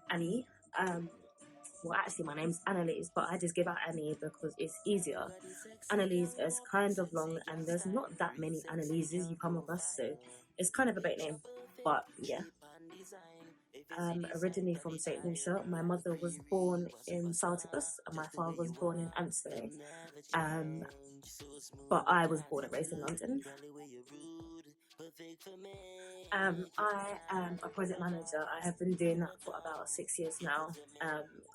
Annie. Well, actually, my name's Anneleaze, but I just give out Annie because it's easier. Anneleaze is kind of long, and there's not that many Anneleazes you come across, so it's kind of a bait name. But yeah, originally from St. Lucia. My mother was born in Saltibus, and my father was born in Amsterdam. But I was born and raised in London. I am a project manager. I have been doing that for about 6 years now.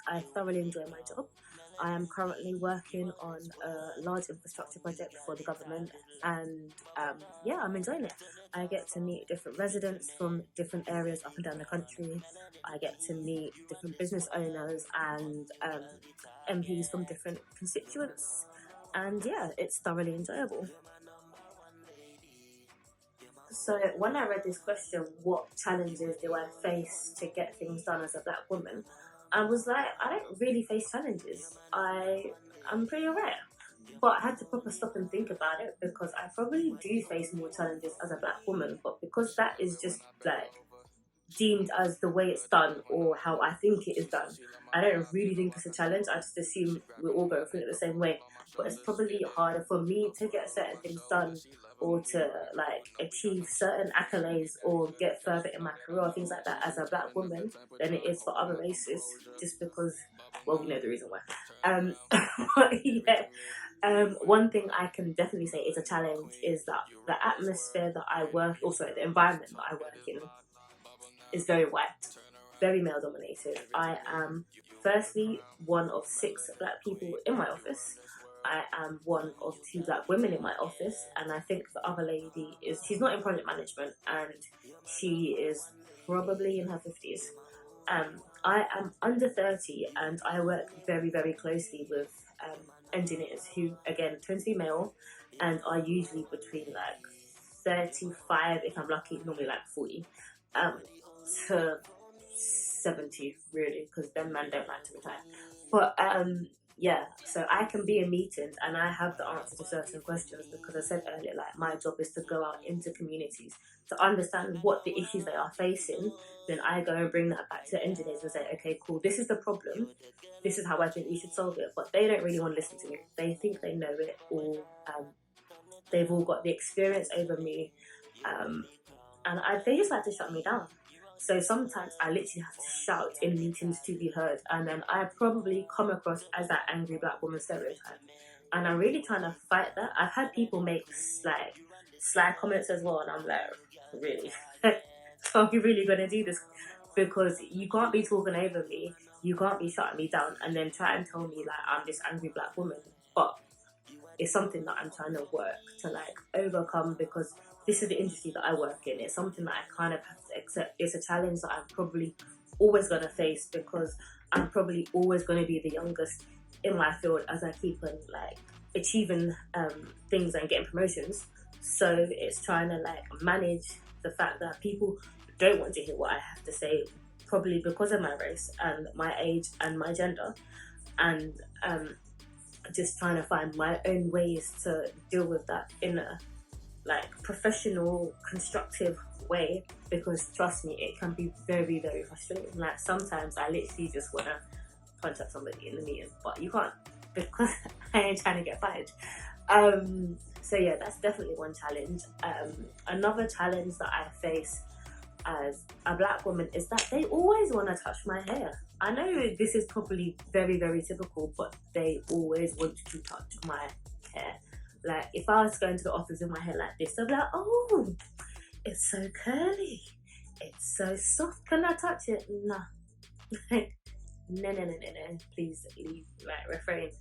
I thoroughly enjoy my job. I am currently working on a large infrastructure project for the government, and yeah, I'm enjoying it. I get to meet different residents from different areas up and down the country. I get to meet different business owners and MPs from different constituents, and yeah, it's thoroughly enjoyable. So when I read this question, what challenges do I face to get things done as a black woman? I was like, I don't really face challenges. I'm pretty alright. But I had to proper stop and think about it, because I probably do face more challenges as a black woman, but because that is just like deemed as the way it's done or how I think it is done, I don't really think it's a challenge. I just assume we're all going through it the same way. But it's probably harder for me to get certain things done, or to like achieve certain accolades or get further in my career or things like that as a black woman than it is for other races, just because, well, we know the reason why. But yeah, one thing I can definitely say is a challenge is that the atmosphere that I work, also the environment that I work in, is very white, very male dominated. I am firstly one of 6 black people in my office. I am one of 2 black women in my office, and I think the other lady she's not in project management, and she is probably in her 50s. I am under 30, and I work very, very closely with engineers who, again, tend to be male and are usually between like 35, if I'm lucky, normally like 40, to 70, really, because them men don't like to retire. But yeah, so I can be in meetings and I have the answer to certain questions, because I said earlier, like, my job is to go out into communities to understand what the issues they are facing. Then I go and bring that back to the engineers and say, okay, cool, this is the problem, this is how I think we should solve it. But they don't really want to listen to me. They think they know it, or they've all got the experience over me, and they just like to shut me down. So sometimes I literally have to shout in meetings to be heard, and then I probably come across as that angry black woman stereotype. And I'm really trying to fight that. I've had people make sly comments as well, and I'm like, really? Are you really gonna do this? Because you can't be talking over me, you can't be shutting me down, and then try and tell me like I'm this angry black woman. But it's something that I'm trying to work to like overcome, because this is the industry that I work in. It's something that I kind of have to accept. It's a challenge that I'm probably always going to face, because I'm probably always going to be the youngest in my field as I keep on like achieving things and getting promotions. So it's trying to like manage the fact that people don't want to hear what I have to say, probably because of my race and my age and my gender, and just trying to find my own ways to deal with that in a like professional, constructive way, because trust me, it can be very, very frustrating. Like sometimes I literally just want to punch up somebody in the meeting, but you can't, because I ain't trying to get fired. So yeah, that's definitely one challenge. Another challenge that I face as a black woman is that they always want to touch my hair. I know this is probably very, very typical, but they always want to touch my hair. Like, if I was going to the office with my hair like this, they'd be like, oh, it's so curly, it's so soft, can I touch it? Nah. No, please leave, like, refrain.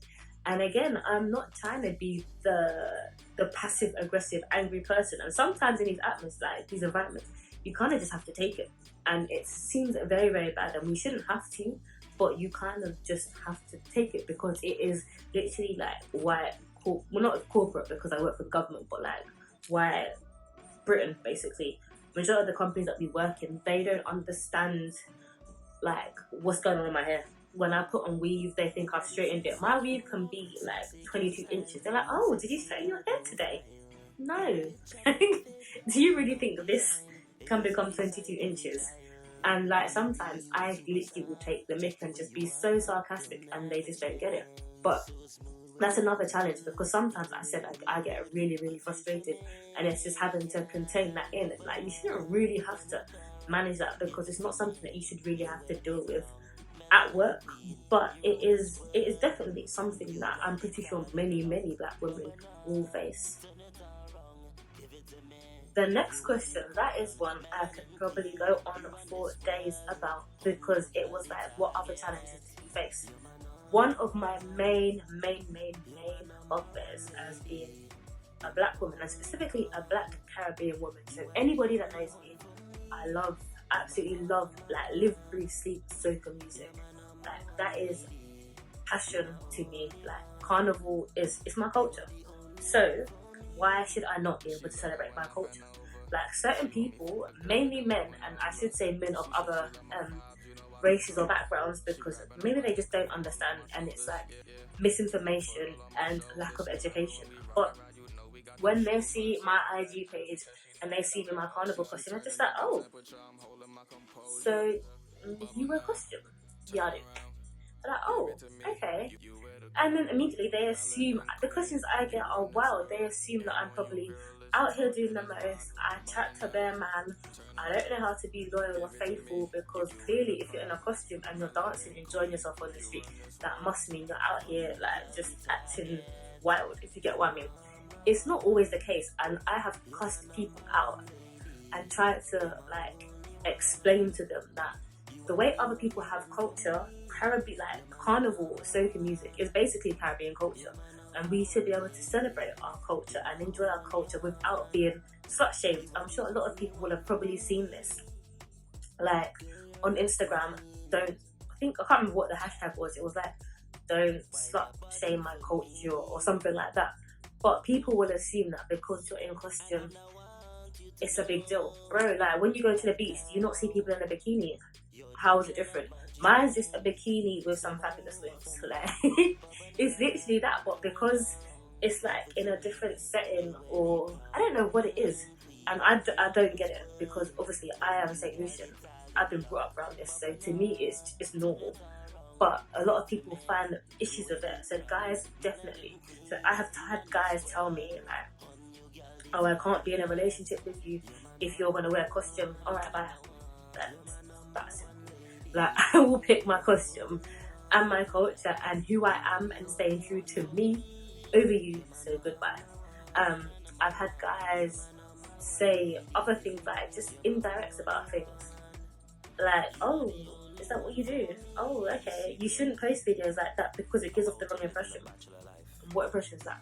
And again, I'm not trying to be the passive aggressive angry person, and sometimes in these atmospheres, like these environments, you kind of just have to take it, and it seems very, very bad, and we shouldn't have to, but you kind of just have to take it, because it is literally like white, well, not corporate, because I work for the government, but like white Britain, basically. Majority of the companies that we work in, they don't understand like what's going on in my hair. When I put on weave, they think I've straightened it. My weave can be like 22 inches. They're like, oh, did you straighten your hair today? No. Do you really think this can become 22 inches? And like sometimes I literally will take the mic and just be so sarcastic and they just don't get it. But that's another challenge, because sometimes I get really, really frustrated, and it's just having to contain that in. Like, you shouldn't really have to manage that, because it's not something that you should really have to deal with at work, but it is definitely something that I'm pretty sure many black women will face. The next question, that is one I could probably go on for days about, because it was like, what other challenges did you face? One of my main bugbears as being a black woman, and specifically a black Caribbean woman. So anybody that knows me, I absolutely love, like, live, breathe, sleep soca music. Like, that is passion to me. Like, carnival is my culture. So why should I not be able to celebrate my culture? Like, certain people, mainly men, and I should say men of other races or backgrounds, because maybe they just don't understand, and it's like misinformation and lack of education. But when they see my IG page and they see me in my carnival costume, I'm just like, oh, so you wear a costume? Yeah, I do. They're like, oh, okay. And then immediately they assume, the questions I get are wild. They assume that I'm probably out here doing the most. I chat to bare man. I don't know how to be loyal or faithful, because clearly if you're in a costume and you're dancing, enjoying yourself on the street, that must mean you're out here like just acting wild, if you get what I mean. It's not always the case, and I have cussed people out and tried to like explain to them that the way other people have culture, Caribbean, like carnival, soca music is basically Caribbean culture, and we should be able to celebrate our culture and enjoy our culture without being slut shamed. I'm sure a lot of people will have probably seen this, like on Instagram. I can't remember what the hashtag was. It was like, don't slut shame my culture or something like that. But people will assume that because you're in costume, it's a big deal. Bro, like when you go to the beach, do you not see people in a bikini? How is it different? Mine's just a bikini with some fabulous wings. Like, it's literally that, but because it's like in a different setting, or I don't know what it is, and I don't get it, because obviously I am St. Lucian. I've been brought up around this, so to me it's normal. But a lot of people find issues with it. So guys, definitely. So I have had guys tell me like, oh, I can't be in a relationship with you if you're gonna wear a costume. Alright, bye. That's it. Like, I will pick my costume and my culture and who I am and staying true to me over you, so goodbye. I've had guys say other things, like just indirects about things. Like, oh, is that what you do? Oh, okay. You shouldn't post videos like that because it gives off the wrong impression. What impression is that?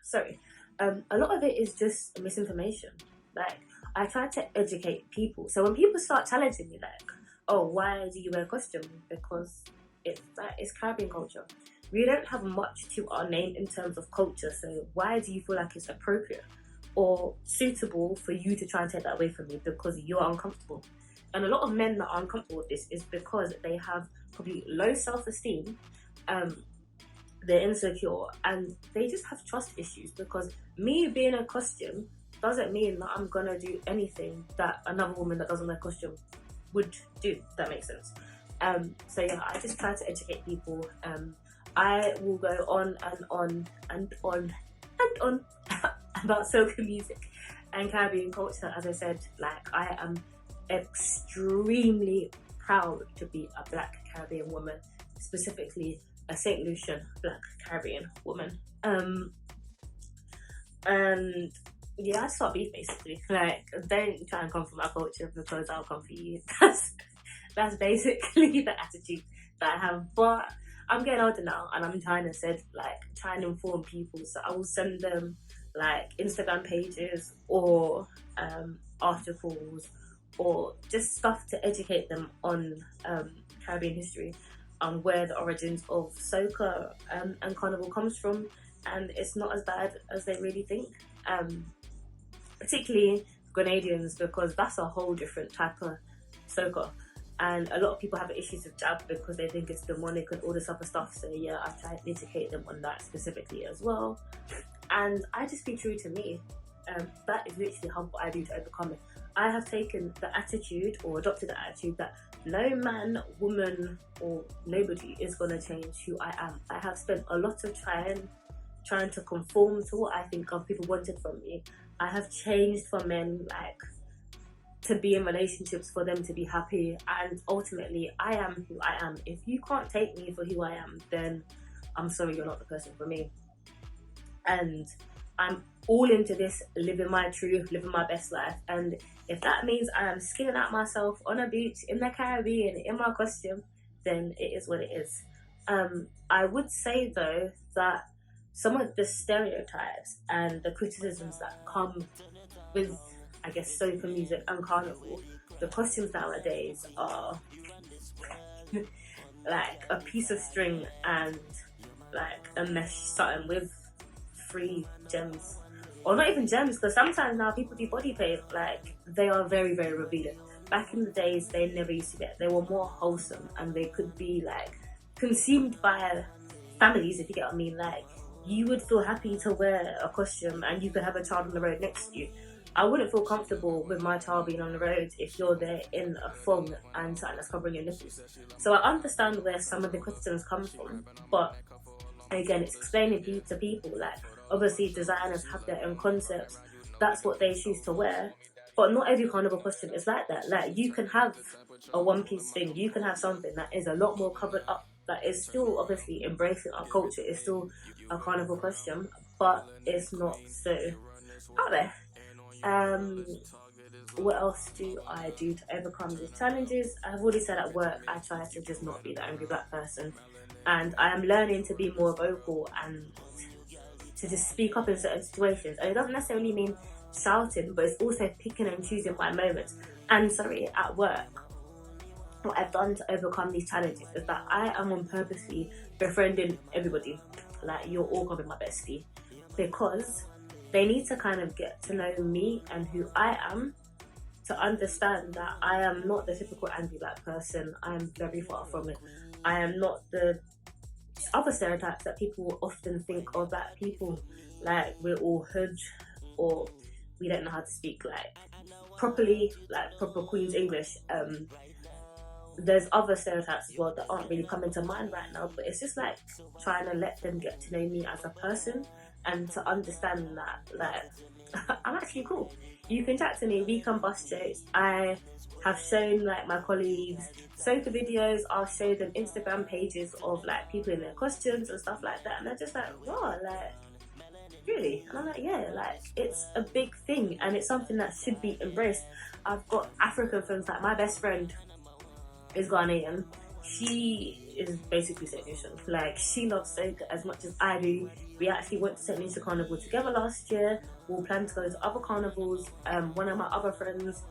Sorry. A lot of it is just misinformation. Like, I try to educate people. So when people start challenging me, like, oh, why do you wear a costume? Because it's Caribbean culture. We don't have much to our name in terms of culture. So why do you feel like it's appropriate or suitable for you to try and take that away from me because you're uncomfortable? And a lot of men that are uncomfortable with this is because they have probably low self-esteem, they're insecure, and they just have trust issues, because me being a costume doesn't mean that I'm gonna do anything that another woman that doesn't wear a costume would do, if that makes sense. So yeah, I just try to educate people. I will go on and on and on and on about soca music and Caribbean culture. As I said, like, I am extremely proud to be a black Caribbean woman, specifically a St. Lucian black Caribbean woman. And yeah, I start beef basically. Like, don't try and come for my culture because I'll come for you. That's basically the attitude that I have. But I'm getting older now, and I'm trying to inform people. So I will send them like Instagram pages or articles or just stuff to educate them on Caribbean history, on where the origins of soca and carnival comes from, and it's not as bad as they really think. Particularly Grenadians, because that's a whole different type of soca. And a lot of people have issues with jab because they think it's demonic and all this other stuff. So yeah, I've tried to educate them on that specifically as well. And I just be true to me. That is literally what I do to overcome it. I have taken the attitude, or adopted the attitude, that no man, woman, or nobody is going to change who I am. I have spent a lot of trying to conform to what I think other people wanted from me. I have changed for men, like, to be in relationships for them to be happy, and ultimately I am who I am. If you can't take me for who I am, then I'm sorry, you're not the person for me. And I'm all into this, living my truth, living my best life. And if that means I am skinning out myself on a beach in the Caribbean in my costume, then it is what it is. I would say though that some of the stereotypes and the criticisms that come with, I guess, soca music and carnival, the costumes nowadays are like a piece of string and like a mesh something with 3 gems, or not even gems, because sometimes now people do body paint. Like, they are very, very revealing. Back in the days, they never used to get. They were more wholesome, and they could be like consumed by families, if you get what I mean. Like, you would feel happy to wear a costume and you could have a child on the road next to you. I wouldn't feel comfortable with my child being on the road if you're there in a thong and something that's covering your nipples. So I understand where some of the criticisms come from, but again, it's explaining to people, like, obviously designers have their own concepts, that's what they choose to wear, but not every carnival costume is like that. Like, you can have a one-piece thing, you can have something that is a lot more covered up, that is still obviously embracing our culture, it's still a carnival costume, but it's not so out there. What else do I do to overcome these challenges? I've already said at work, I try to just not be the angry black person, and I am learning to be more vocal and to just speak up in certain situations. And it doesn't necessarily mean shouting, but it's also picking and choosing my moments. And sorry, at work, what I've done to overcome these challenges is that I am on purposely befriending everybody. Like, you're all gonna be my bestie, because they need to kind of get to know me and who I am, to understand that I am not the typical angry black person. I am very far from it. I am not the other stereotypes that people often think of black people, like we're all hood, or we don't know how to speak like properly, like proper Queen's English. There's other stereotypes as well that aren't really coming to mind right now, but it's just like trying to let them get to know me as a person, and to understand that, like, I'm actually cool. You can chat to me, we can bust jokes. I have shown like my colleagues soca videos, I'll show them Instagram pages of like people in their costumes and stuff like that, and they're just like, wow, like, really? And I'm like, yeah, like, it's a big thing and it's something that should be embraced. I've got African friends, like my best friend is Ghanaian. She is basically St. Lucia. Like, she loves soca as much as I do. We actually went to St. Lucia Carnival together last year. We'll plan to go to other carnivals. One of my other friends,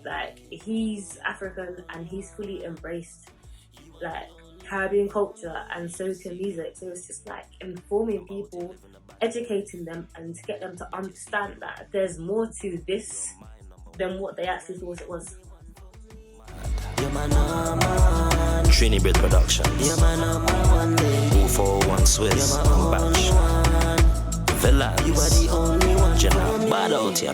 like, he's African and he's fully embraced like Caribbean culture and soca music. So it's just like informing people, educating them, and to get them to understand that there's more to this than what they actually thought it was. TriniBrit production. 241 Swizz. Batch. Villianz. Bad out here.